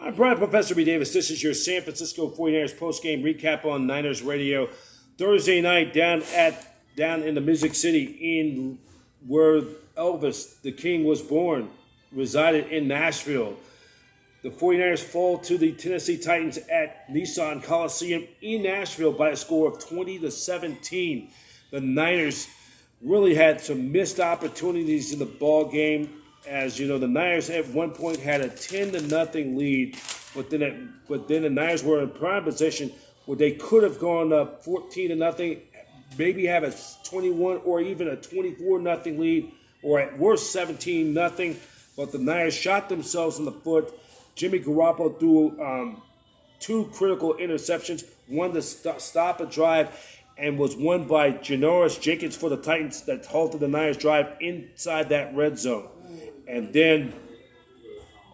I'm Brian Professor B. Davis. This is your San Francisco 49ers postgame recap on Niners Radio. Thursday night down in the Music City in where Elvis the King was born, resided in Nashville. The 49ers fall to the Tennessee Titans at Nissan Coliseum in Nashville by a score of 20-17. The Niners really had some missed opportunities in the ball game. As you know, the Niners at one point had a 10-0 lead, but then the Niners were in prime position where they could have gone up 14-0, maybe have a 21 or even a 24-0 lead, or at worst 17-0. But the Niners shot themselves in the foot. Jimmy Garoppolo threw two critical interceptions, one to stop a drive, and was won by Janoris Jenkins for the Titans that halted the Niners drive inside that red zone. And then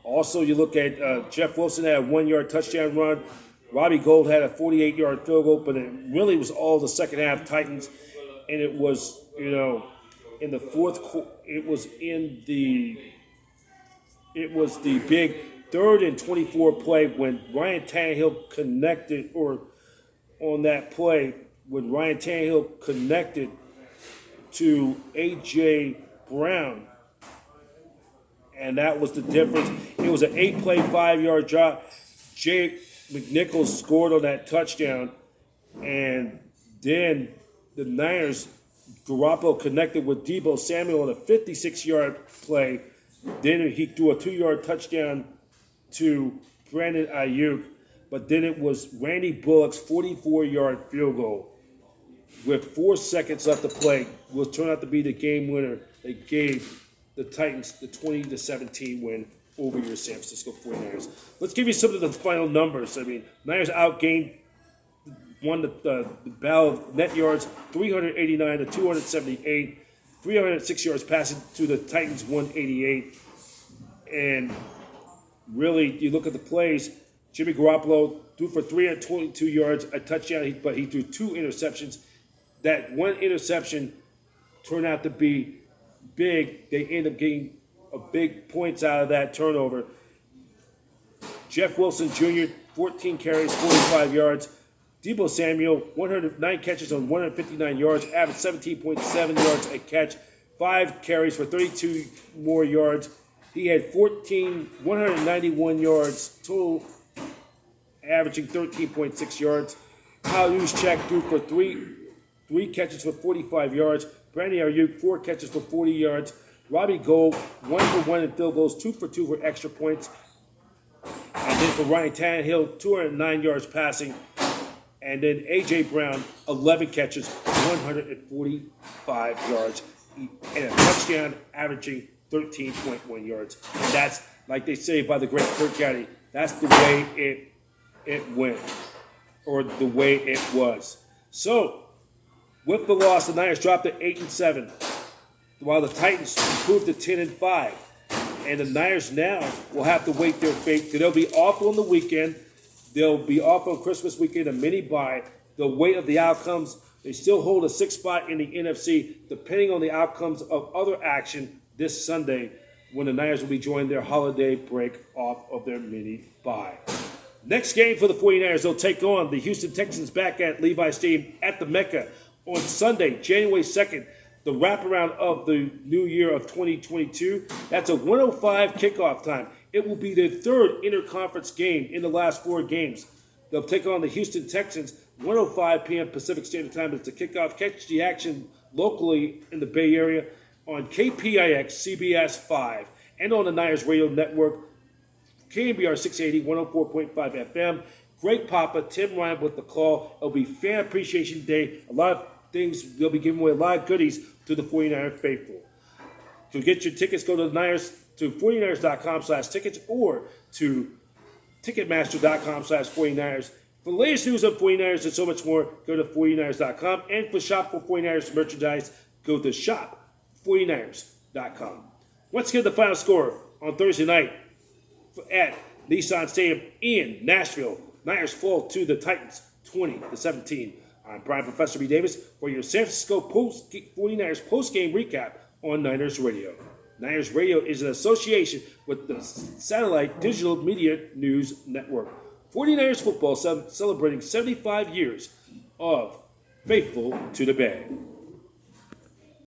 also you look at Jeff Wilson had a 1-yard touchdown run. Robbie Gould had a 48-yard field goal, but it really was all the second half Titans. And it was, in the fourth quarter, it was the big 3rd and 24 play when Ryan Tannehill connected, or on that play, when Ryan Tannehill connected to A.J. Brown. And that was the difference. It was an 8-play, 5-yard drop. Jay McNichols scored on that touchdown. And then the Niners, Garoppolo connected with Deebo Samuel on a 56-yard play. Then he threw a 2-yard touchdown to Brandon Ayuk. But then it was Randy Bullock's 44-yard field goal with 4 seconds left to play will turn out to be the game winner. They gave the Titans the 20-17 win over your San Francisco 49ers. Let's give you some of the final numbers. Niners outgained, won the battle of net yards, 389 to 278, 306 yards passing to the Titans, 188. And really, you look at the plays, Jimmy Garoppolo threw for 322 yards, a touchdown, but he threw 2 interceptions. That one interception turned out to be big. They end up getting a big points out of that turnover. Jeff Wilson Jr., 14 carries, 45 yards. Deebo Samuel, 109 catches on 159 yards, averaged 17.7 yards a catch, 5 carries for 32 more yards. He had 191 yards total, averaging 13.6 yards. Kyle Juszczyk threw for three catches for 45 yards. Brandon Ayuk, 4 catches for 40 yards. Robbie Gould, 1 for 1 in field goals, 2 for 2 for extra points. And then for Ryan Tannehill, 209 yards passing. And then A.J. Brown, 11 catches, 145 yards, and a touchdown, averaging 13.1 yards. And that's, like they say by the great Kirk County, that's the way it went, or the way it was. So, with the loss, the Niners dropped to 8-7, while the Titans improved to 10-5. And the Niners now will have to wait their fate. They'll be off on the weekend. They'll be off on Christmas weekend, a mini bye. They'll wait of the outcomes. They still hold a 6th spot in the NFC, depending on the outcomes of other action this Sunday, when the Niners will be joining their holiday break off of their mini bye. Next game for the 49ers, they'll take on the Houston Texans back at Levi Stadium at the Mecca on Sunday, January 2nd, the wraparound of the new year of 2022. That's a 1:05 kickoff time. It will be their 3rd interconference game in the last 4 games. They'll take on the Houston Texans, 1:05 p.m. Pacific Standard Time. It's the kickoff. Catch the action locally in the Bay Area on KPIX, CBS 5, and on the Niners Radio Network, KNBR 680, 104.5 FM. Great Papa, Tim Ryan with the call. It'll be Fan Appreciation Day. A lot of things, they'll be giving away a lot of goodies to the 49er faithful. To get your tickets, go to the Niners, to 49ers.com/tickets, or to Ticketmaster.com/49ers. For the latest news on 49ers and so much more, go to 49ers.com. And for Shop for 49ers merchandise, go to shop49ers.com. Once again, the final score on Thursday night at Nissan Stadium in Nashville. Niners fall to the Titans 20-17. I'm Brian Professor B. Davis for your San Francisco 49ers post-game recap on Niners Radio. Niners Radio is an association with the Satellite Digital Media News Network. 49ers football celebrating 75 years of Faithful to the Band.